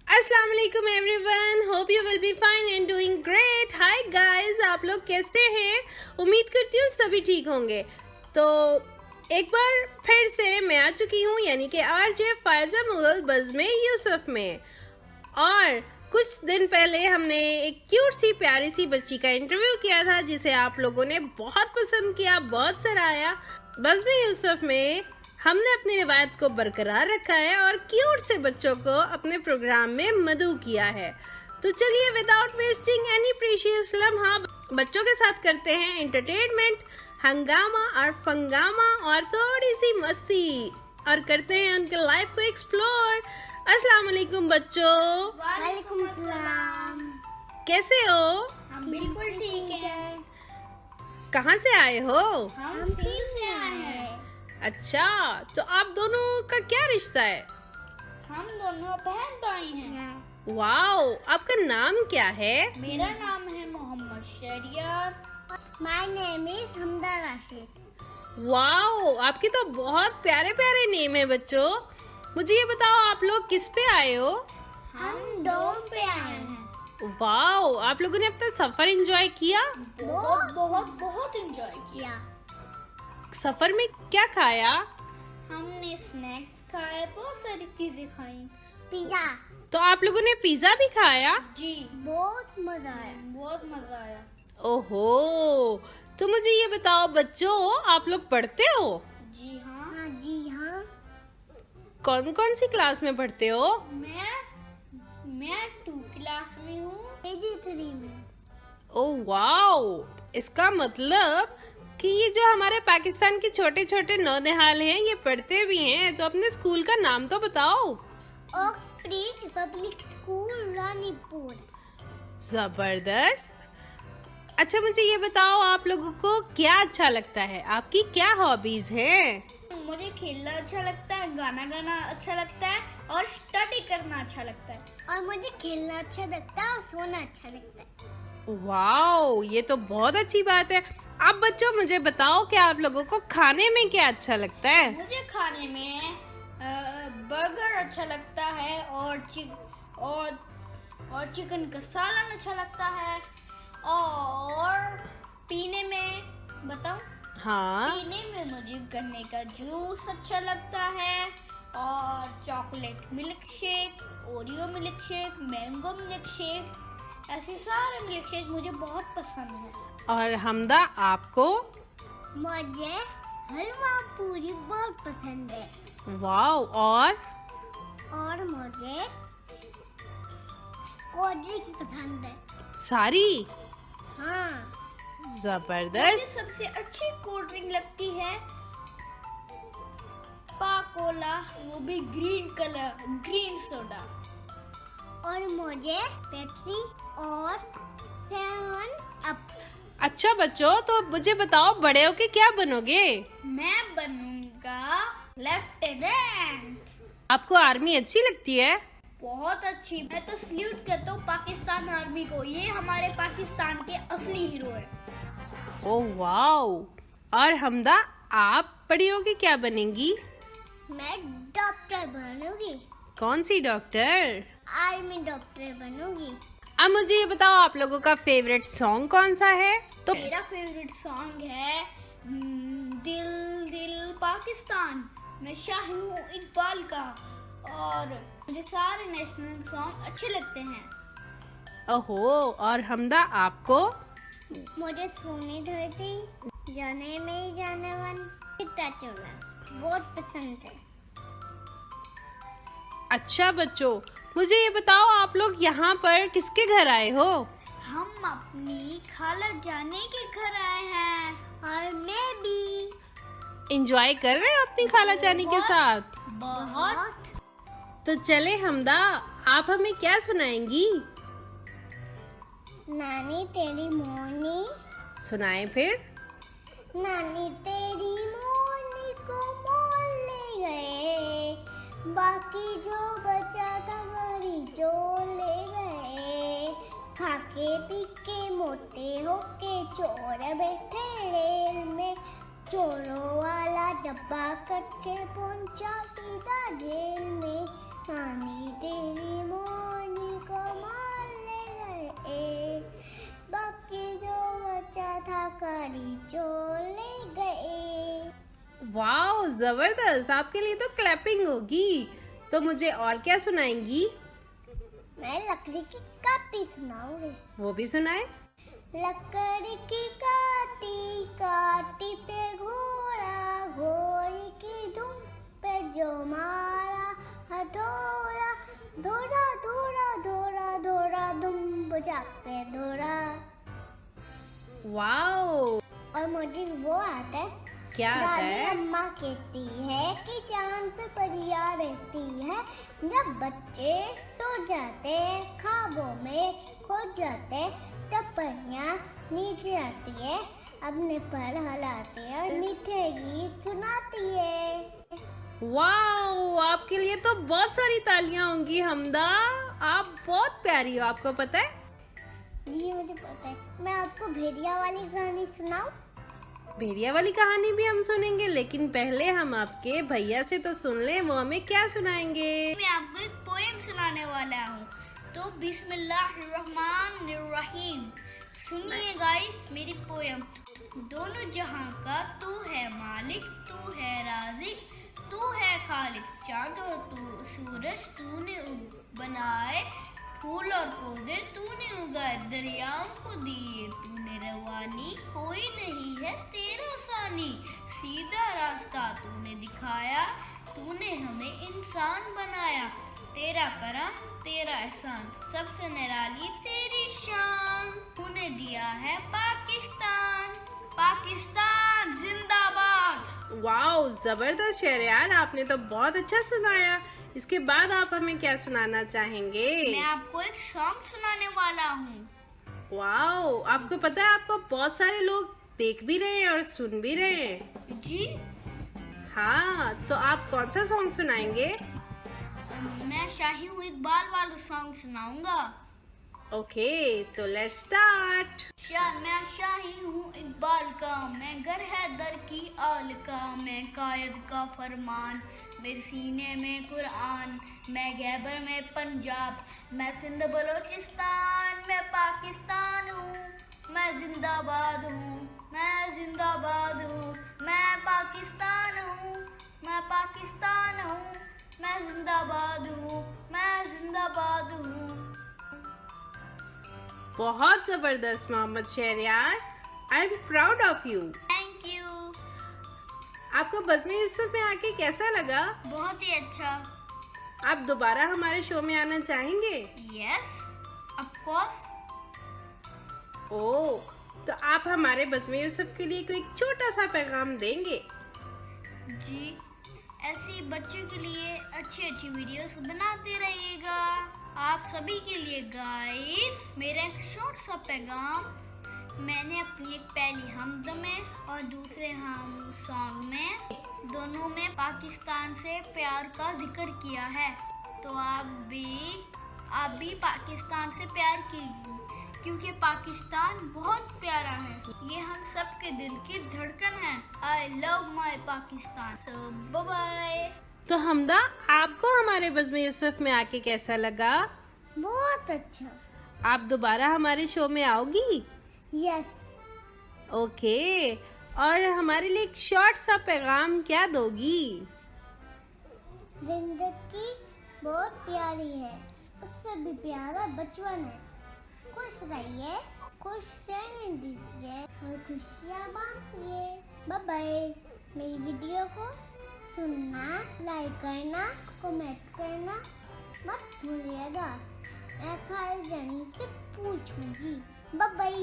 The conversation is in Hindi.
अस्सलाम वालेकुम everyone, hope you will be fine and doing great. Hi guys, आप लोग कैसे हैं? उम्मीद करती हूँ सभी ठीक होंगे। तो एक बार फिर से मैं आ चुकी हूँ, यानी कि आरजे फायजा मुगल बज़्म यूसुफ में। और कुछ दिन पहले हमने एक क्यूट सी प्यारी सी बच्ची का इंटरव्यू किया था, जिसे आप लोगों ने बहुत पसंद किया, बहुत सराहा। बज़्म यूसुफ में हमने अपनी रिवायत को बरकरार रखा है और क्यूट से बच्चों को अपने प्रोग्राम में मदऊ किया है। तो चलिए विदाउट वेस्टिंग एनी प्रीशियस लम्हा बच्चों के साथ करते हैं एंटरटेनमेंट, हंगामा और फंगामा और थोड़ी सी मस्ती, और करते हैं उनके लाइफ को एक्सप्लोर। अस्सलाम वालेकुम बच्चों। वालेकुम अस्सलाम। कैसे हो? हम बिल्कुल ठीक हैं। कहाँ से आए हो? हम सिंध से आए हैं। अच्छा, तो आप दोनों का क्या रिश्ता है? हम दोनों बहन भाई हैं। वाओ, आपका नाम क्या है? मेरा नाम है Mohammad Shariar. My name is Hamda Rashid. Wow, आपके तो बहुत प्यारे प्यारे नेम है बच्चों। मुझे ये बताओ, आप लोग किस पे आए हो? हम डोम पे आए हैं। वाओ, आप लोगों ने अपना सफर एंजॉय किया? बहुत बहुत बहुत एंजॉय किया। सफर में क्या खाया? हमने स्नैक्स खाए, बहुत सारी चीजें खाई। पिज्जा। तो आप लोगों ने पिज्जा भी खाया? जी, बहुत मजा आया, बहुत मजा आया। ओहो, तो मुझे ये बताओ बच्चों, आप लोग पढ़ते हो? जी हाँ। जी हाँ। कौन कौन सी क्लास में पढ़ते हो? मैं 2 क्लास में हूँ, KG 3 में। ओह वाओ, इसका मतलब कि ये जो हमारे पाकिस्तान के छोटे छोटे नौनिहाल हैं, ये पढ़ते भी हैं। तो अपने स्कूल का नाम तो बताओ। Oxbridge public school Ranipur. जबरदस्त। अच्छा, मुझे ये बताओ, आप लोगों को क्या अच्छा लगता है? आपकी क्या हॉबीज हैं? मुझे खेलना अच्छा लगता है, गाना गाना अच्छा लगता है और स्टडी करना अच्छा लगता है। और मुझे खेलना अच्छा लगता है और सोना अच्छा लगता है। वाओ, ये तो बहुत अच्छी बात है। अब बच्चों मुझे बताओ कि आप लोगों को खाने में क्या अच्छा लगता है? मुझे खाने में बर्गर अच्छा लगता है और चिकन का सालन अच्छा लगता है। और पीने में बताओ? हाँ, पीने में मुझे गन्ने का जूस अच्छा लगता है और chocolate milk shake, Oreo milk shake, mango milk shake, ऐसे सारे मिल्क शेक मुझे बहुत पसंद है। और हमदा, आपको? मुझे हलवा पूरी बहुत पसंद है। वाओ, और मुझे कोल्ड ड्रिंक पसंद है। सारी? हाँ, मुझे जबरदस्त। सबसे अच्छी कोल्ड ड्रिंक लगती है पाकोला, वो भी ग्रीन सोडा। और मुझे पेप्सी और 7 अप। अच्छा बच्चों, तो मुझे बताओ, बड़े होके क्या बनोगे? मैं बनूंगा लेफ्टिनेंट। आपको आर्मी अच्छी लगती है? बहुत अच्छी। मैं तो सल्यूट करता हूँ पाकिस्तान आर्मी को, ये हमारे पाकिस्तान के असली हीरो है। Oh wow. और हमदा, आप बड़ी होके क्या बनेंगी? मैं डॉक्टर बनूंगी। कौन सी डॉक्टर? आर्मी डॉक्टर बनूंगी। अब मुझे ये बताओ, आप लोगों का फेवरेट सॉन्ग कौन सा है? तो मेरा फेवरेट सॉन्ग है दिल दिल पाकिस्तान। मैं शाही हूँ इकबाल का और मुझे सारे नेशनल सॉन्ग अच्छे लगते हैं। ओहो, और हमदा, आपको? मुझे सोनी धरती, जाने में जाने मन, चिट्टा चोला बहुत पसंद है। अच्छा बच्चों, मुझे ये बताओ, आप लोग यहाँ पर किसके घर आए हो? हम अपनी खाला जाने के घर आए हैं और मैं भी। एंजॉय कर रहे हो अपनी खाला जानी के साथ? बहुत। तो चले हमदा, आप हमें क्या सुनाएंगी? नानी तेरी मोनी। सुनाएं फिर। नानी तेरी मोनी को मोल ले गए, बाकी जो बचा था गरी जो ले गए। खाके पी के मोटे होके चोर बैठे रेल में, चोरों वाला डब्बा कट के पहुंचा सीधा जेल में, नानी तेरी मोरनी को मार ले गए, बाकी जो बचा था करी चोर ले गए। वाओ, जबरदस्त। आपके लिए तो क्लैपिंग होगी। तो मुझे और क्या सुनाएंगी? मैं लकड़ी की काटी सुनाऊंगी। वो भी सुनाए। लकड़ी की काटी काटी पे घोड़ा, घोड़ी की धुन पे जो मारा हथौड़ा, धोरा धोरा धोरा धोरा धुम बुझा के धोरा। वाओ, और मुझे वो आता है, क्या आता दादी है? अम्मा कहती है कि चांद पे परियां रहती है, जब बच्चे सो जाते ख्वाबों में खो जाते तब परियां नीचे आती है, अपने पर हिलाती है और मीठे गीत सुनाती है। वाओ, आपके लिए तो बहुत सारी तालियां होंगी हमदा। आप बहुत प्यारी हो, आपको पता है? जी मुझे पता है। मैं आपको भेड़िया वाली कहानी सुनाऊं? भेड़िया वाली कहानी भी हम सुनेंगे, लेकिन पहले हम आपके भैया से तो सुन ले, वो हमें क्या सुनाएंगे। मैं आपको एक पोएम सुनाने वाला हूँ, तो बिस्मिल्लाहिर्रहमानिर्रहीम। सुनिए गाइस मेरी पोएम। दोनों जहां का तू है मालिक, तू है राज़िक, तू है खालिक। चांद और तू सूरज तूने बनाए, फूल और पौधे तूने उगाए, दरियाओं को दिए तूने रवानी, कोई नहीं है तेरा सानी। सीधा रास्ता तूने दिखाया, तूने हमें इंसान बनाया। तेरा करम तेरा एहसान, सबसे निराली तेरी शान। तूने दिया है पाकिस्तान, पाकिस्तान जिंदाबाद। वाओ, जबरदस्त शेर यार, आपने तो बहुत अच्छा सुनाया। इसके बाद आप हमें क्या सुनाना चाहेंगे? मैं आपको एक सॉन्ग सुनाने वाला हूँ। वाओ, आपको पता है आपको बहुत सारे लोग देख भी रहे हैं और सुन भी रहे हैं। जी हाँ, तो आप कौन सा सॉन्ग सुनाएंगे? मैं शाही हूँ इकबाल वाला सॉन्ग सुनाऊंगा। ओके, तो लेट्स स्टार्ट। मैं शाही हूँ इकबाल का, मैं घर है दर की आल का, मैं कायद का फरमान, मेरे सीने में कुरान, मैं गैबर में पंजाब, मैं सिंध बलोचिस्तान, मैं पाकिस्तान हूँ, मैं जिंदाबाद हूँ, मैं जिंदाबाद हूँ, मैं पाकिस्तान हूँ, मैं पाकिस्तान हूँ, मैं जिंदाबाद हूँ, मैं जिंदाबाद हूँ। बहुत जबरदस्त Mohammad Shahryar, I am proud of you. Thank you. आपको बज़्म-ए यूसुफ में आके कैसा लगा? बहुत ही अच्छा। आप दोबारा हमारे शो में आना चाहेंगे? Yes of course. ओह, तो आप हमारे बज़्म-ए यूसुफ के लिए कोई छोटा सा पैगाम देंगे? जी, ऐसी बच्चों के लिए अच्छी अच्छी वीडियोस बनाते रहिएगा। आप सभी के लिए गाइस मेरा एक शॉर्ट सा पैगाम। मैंने अपनी एक पहली हमद में और दूसरे हम सॉन्ग में, दोनों में पाकिस्तान से प्यार का जिक्र किया है। तो आप भी पाकिस्तान से प्यार कीजिए, क्योंकि पाकिस्तान बहुत प्यारा है। ये हम सब के दिल की धड़कन है। I love my Pakistan. So bye bye. तो हमदा, आपको हमारे बज़्म-ए यूसुफ में आके कैसा लगा? बहुत अच्छा। आप दोबारा हमारे शो में आओगी? यस। ओके, और हमारे लिए एक शॉर्ट सा पैगाम क्या दोगी? जिंदगी बहुत प्यारी है, उससे भी प्यारा बचपन है। खुश रहिए, खुश रहने दीजिए और खुशियाँ बांटिए। Bye bye. मेरी वीडियो को सुनना, लाइक करना, कमेंट करना मत भूलिएगा। मैं खाली जानी से पूछूंगी। Bye bye.